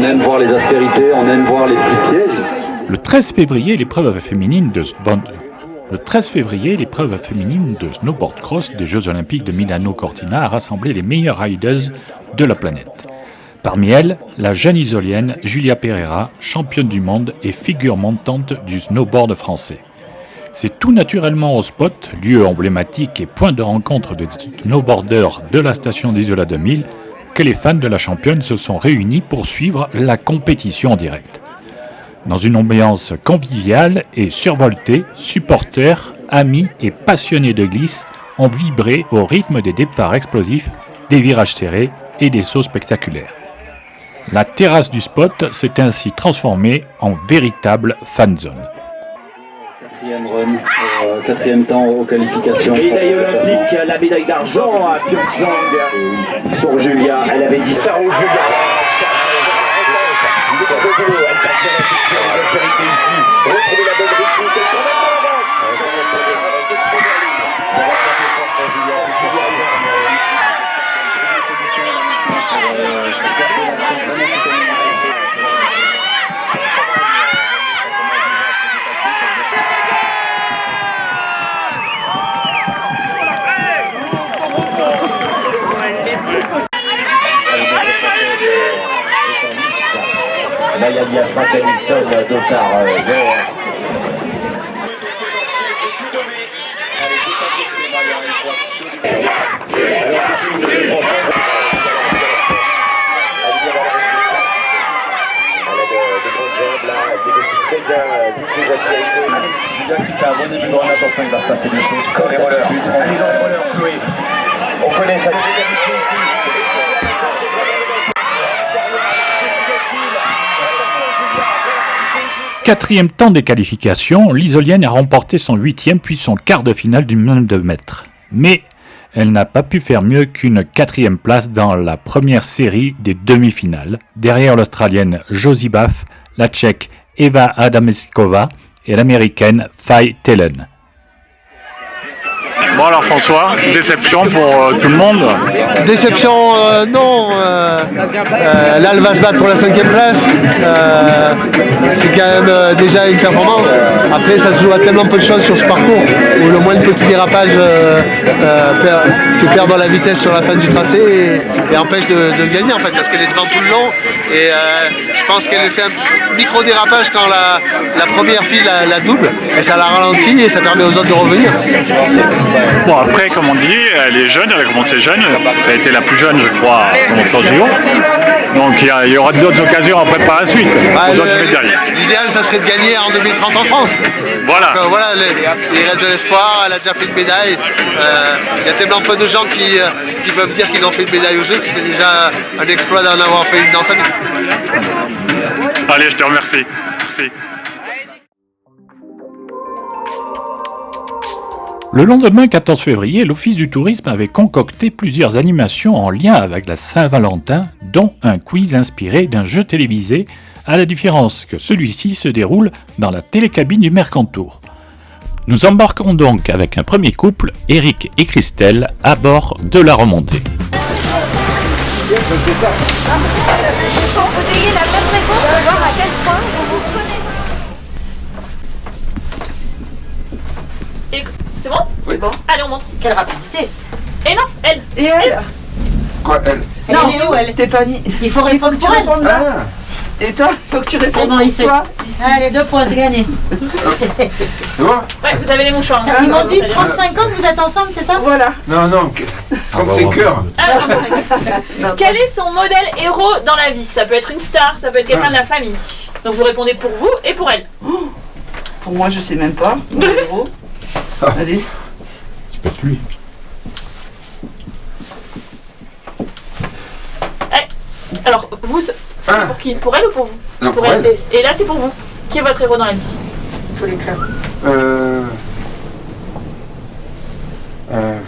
aime voir les aspérités, on aime voir les petits pièges. Le 13 février, l'épreuve féminine de snowboard cross des Jeux Olympiques de Milano-Cortina a rassemblé les meilleures riders de la planète. Parmi elles, la jeune isolienne Julia Pereira, championne du monde et figure montante du snowboard français. C'est tout naturellement au spot, lieu emblématique et point de rencontre des snowboarders de la station d'Isola 2000, que les fans de la championne se sont réunis pour suivre la compétition en direct. Dans une ambiance conviviale et survoltée, supporters, amis et passionnés de glisse ont vibré au rythme des départs explosifs, des virages serrés et des sauts spectaculaires. La terrasse du spot s'est ainsi transformée en véritable fan zone. Quatrième temps aux qualifications. Médaille olympique, la médaille d'argent à Pyeongchang pour Julia. Elle avait dit ça aux Julia. C'est pas beau, elle passe dans la section d'aspérité ici. Retrouvez la bonne rythmique, elle prend même pas l'avance. Là, il y a Frank Nixon, Dossard vert. Julia qui fait un bon début de run, attention, il va se passer des choses comme les rollers. On est dans le roller, Chloé. On connaît ça. Quatrième temps des qualifications, l'Isolienne a remporté son 8e puis son quart de finale du même de mètres. Mais elle n'a pas pu faire mieux qu'une 4e place dans la première série des demi-finales, derrière l'Australienne Josie Baff, la Tchèque Eva Adameskova et l'Américaine Faye Tellen. Bon alors François, déception pour tout le monde? Déception, non. Là, elle va se battre pour la 5e place. C'est quand même déjà une performance. Après, ça se joue à tellement peu de choses sur ce parcours où le moindre petit dérapage fait perdre la vitesse sur la fin du tracé et empêche de gagner en fait parce qu'elle est devant tout le long. Et je pense qu'elle fait un micro-dérapage quand la première file la double et ça la ralentit et ça permet aux autres de revenir. Bon après comme on dit, elle est jeune, elle a commencé jeune, ça a été la plus jeune je crois à commencer au JO. Donc il y aura d'autres occasions après par la suite pour d'autres médailles. L'idéal ça serait de gagner en 2030 en France. Voilà. Donc, voilà, il reste de l'espoir, elle a déjà fait une médaille. Il y a tellement peu de gens qui peuvent dire qu'ils ont fait une médaille au jeu que c'est déjà un exploit d'en avoir fait une dans sa vie. Allez, je te remercie. Merci. Le lendemain 14 février, l'Office du tourisme avait concocté plusieurs animations en lien avec la Saint-Valentin, dont un quiz inspiré d'un jeu télévisé, à la différence que celui-ci se déroule dans la télécabine du Mercantour. Nous embarquons donc avec un premier couple, Eric et Christelle, à bord de la remontée. Il faut que vous ayez la même réponse pour voir à quel point vous vous connaissez. Et c'est bon? Oui. Bon. Allez, on monte. Quelle rapidité! Et non, elle. Et elle? Quoi, elle? Non, elle est où elle? T'es pas ni... Il faut répondre pour elle. Ah. Et toi, faut que tu répondes c'est bon, pour ici. toi. Ici. Allez, 2 points, c'est gagné. C'est bon? Ouais, vous avez les mouchoirs. Ils m'ont dit 35 ans que vous êtes ensemble, c'est ça? Voilà. Non, 35 heures. Quel est son modèle héros dans la vie? Ça peut être une star, ça peut être quelqu'un de la famille. Donc vous répondez pour vous et pour elle. Pour moi, je sais même pas. Mon héros. Allez. C'est pas lui. Alors, vous, ça c'est pour qui? Pour elle ou pour vous? Non, pour elle. Et là, c'est pour vous. Qui est votre héros dans la vie? Il faut l'écrire. Je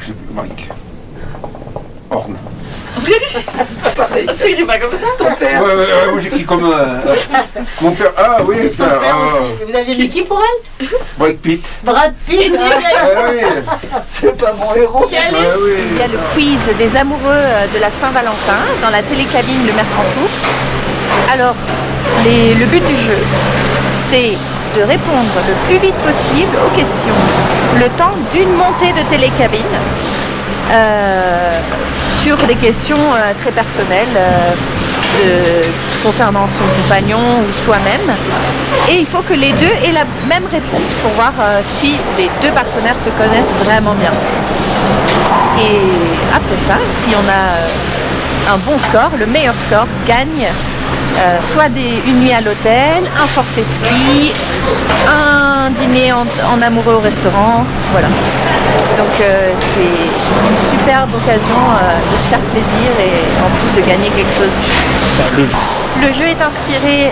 sais plus, Mike. Horn. C'est que j'ai pas comme ça. Ton père. Ouais, moi j'écris comme mon père. Ah oui, Son ça. père aussi. Vous aviez mis qui pour elle? Brad Pitt. Brad Pitt. Et si, Oui. C'est pas mon héros. quel est... Oui. Il y a le quiz des amoureux de la Saint-Valentin dans la télécabine Le Mercantour. Alors, le but du jeu, c'est de répondre le plus vite possible aux questions, le temps d'une montée de télécabine, sur des questions très personnelles concernant son compagnon ou soi-même. Et il faut que les deux aient la même réponse pour voir si les deux partenaires se connaissent vraiment bien. Et après ça, si on a un bon score, le meilleur score gagne soit une nuit à l'hôtel, un forfait ski, un dîner en amoureux au restaurant, voilà. Donc c'est une superbe occasion de se faire plaisir et en plus de gagner quelque chose. Le jeu est inspiré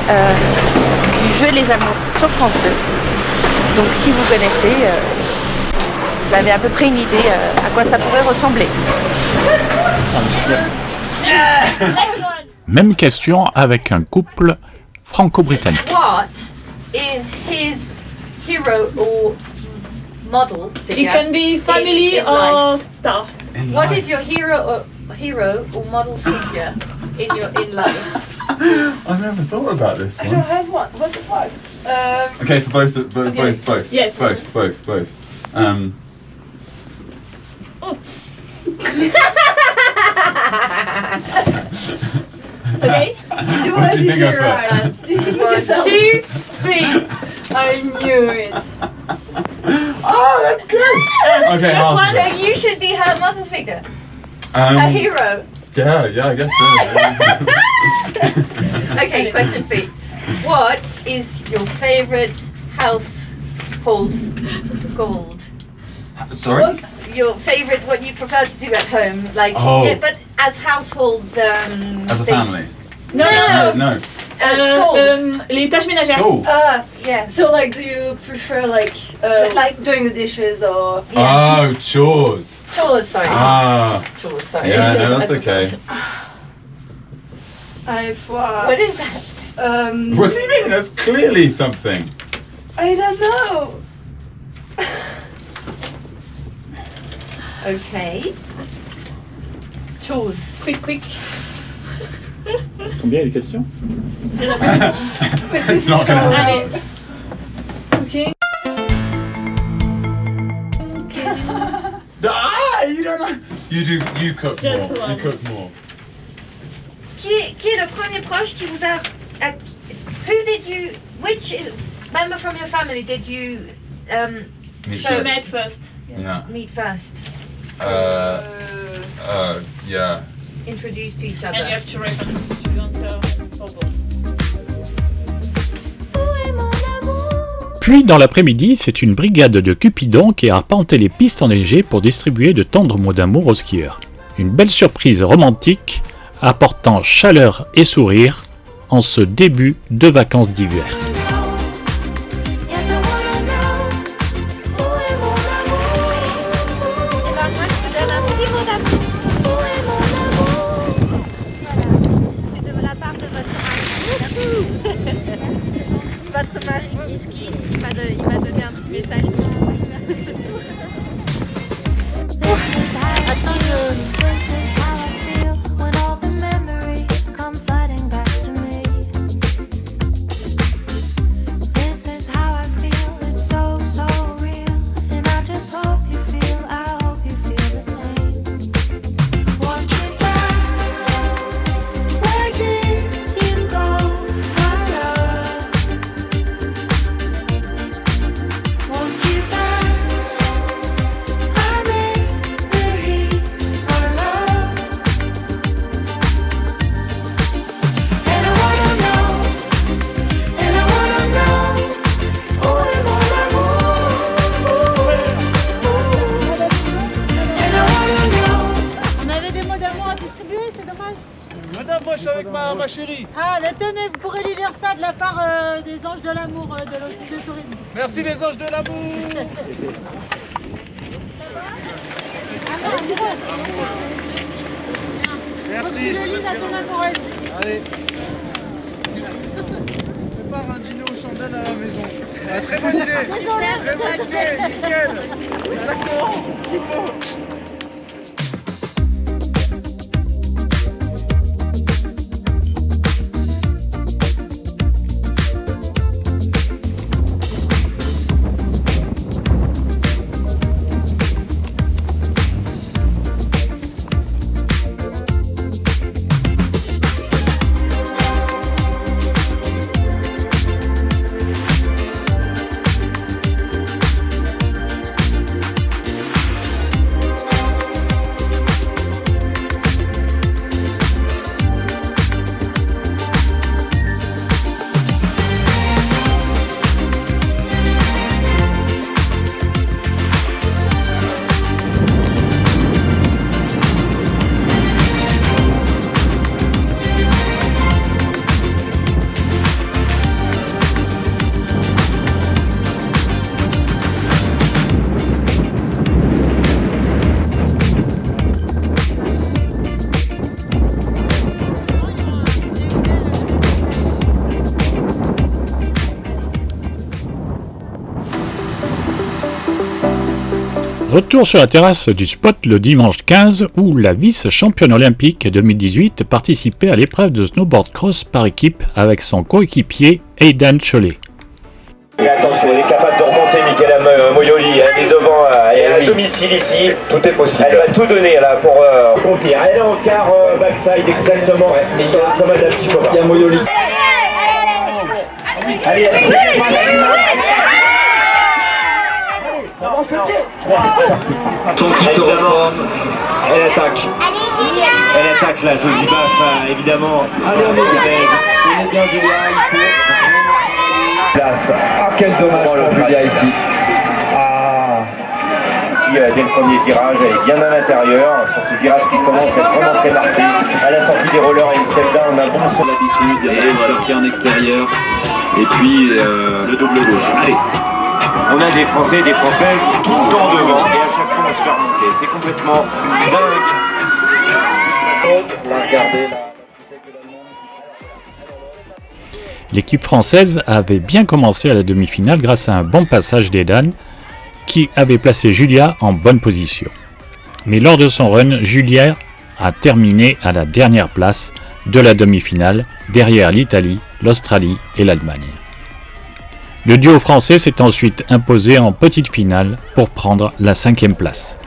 du jeu Les Amours sur France 2. Donc si vous connaissez, vous avez à peu près une idée à quoi ça pourrait ressembler. Merci. Même question avec un couple franco-britannique. What is his hero or model figure? It can be family in or life? star. What is your hero or model figure in life? I've never thought about this I don't one. have one. What the fuck? Okay, for both. Yes. Both. It's okay? What do you think I put? 2, 3. I knew it. Oh, that's good. Okay, Just one. half. So you should be her model figure. Um, Her hero. Yeah, I guess so. Okay, question 3. What is your favorite household gold? Sorry? Your favorite, what you prefer to do at home, like, Oh. yeah, but as household. As a family? No. School. Les tâches ménagères. School. Yeah. So like, do you prefer like doing the dishes or? Oh, chores. Chores, sorry. Chores, sorry. Yeah, no, that's okay. What is that? What do you mean? That's clearly something. I don't know. Okay. Chores. Quick. Combien les questions? It's not gonna happen. Allez. Okay. You don't know. You cook Just more. one. You cook more. Qui est le premier proche qui vous a... Which member from your family did you Me So- too. Met first. Yeah. meet first? Yeah. Introduced to each And you other? have to answer for both. Puis dans l'après-midi, c'est une brigade de Cupidon qui arpentait les pistes enneigées pour distribuer de tendres mots d'amour aux skieurs. Une belle surprise romantique apportant chaleur et sourire en ce début de vacances d'hiver. C'est de la part de votre mari. Votre mari qui skie, il m'a donné un petit message. On avait des mots d'amour à distribuer, c'est dommage. Madame, moi je suis avec ma chérie. Ah, tenez, vous pourrez lui lire ça de la part des anges de l'amour de l'Office de tourisme. Merci les anges de l'amour. Merci. Tu le lis à ton amoureuse. Allez. Prépare un dîner aux chandelles à la maison. Ah, très bonne idée. Désolé. Très bonne idée, nickel. Exactement, ce qu'il faut. Retour sur la terrasse du Spot le dimanche 15 où la vice-championne olympique 2018 participait à l'épreuve de snowboard cross par équipe avec son coéquipier Aidan Cholet. Et attention, elle est capable de remonter, Michaela Moyoli. Elle est devant, elle est à domicile ici. Tout est possible. Elle va tout donner là pour accomplir. Elle est en quart backside, exactement. Ouais. Comme Adam Chikova. Il y a Moyoli. Allez, elle s'est qui se reforme. Elle attaque. Elle attaque là, Josiba, évidemment. Allez, on est bien, Julia. Place. Ah, quel dommage pour Julia ici. Ah, ici, dès le premier virage, elle est bien à l'intérieur. Sur ce virage qui commence à être vraiment très marqué. À la sortie des rollers et les step down, on a bon sur l'habitude. Et le sortie en extérieur. Et puis le double gauche. Allez. On a des Français et des Françaises tout le temps devant. Et à chaque fois, on se fait remonter. C'est complètement dingue. On va regarder là. L'équipe française avait bien commencé à la demi-finale grâce à un bon passage d'Aidan qui avait placé Julia en bonne position. Mais lors de son run, Julia a terminé à la dernière place de la demi-finale derrière l'Italie, l'Australie et l'Allemagne. Le duo français s'est ensuite imposé en petite finale pour prendre la 5e place.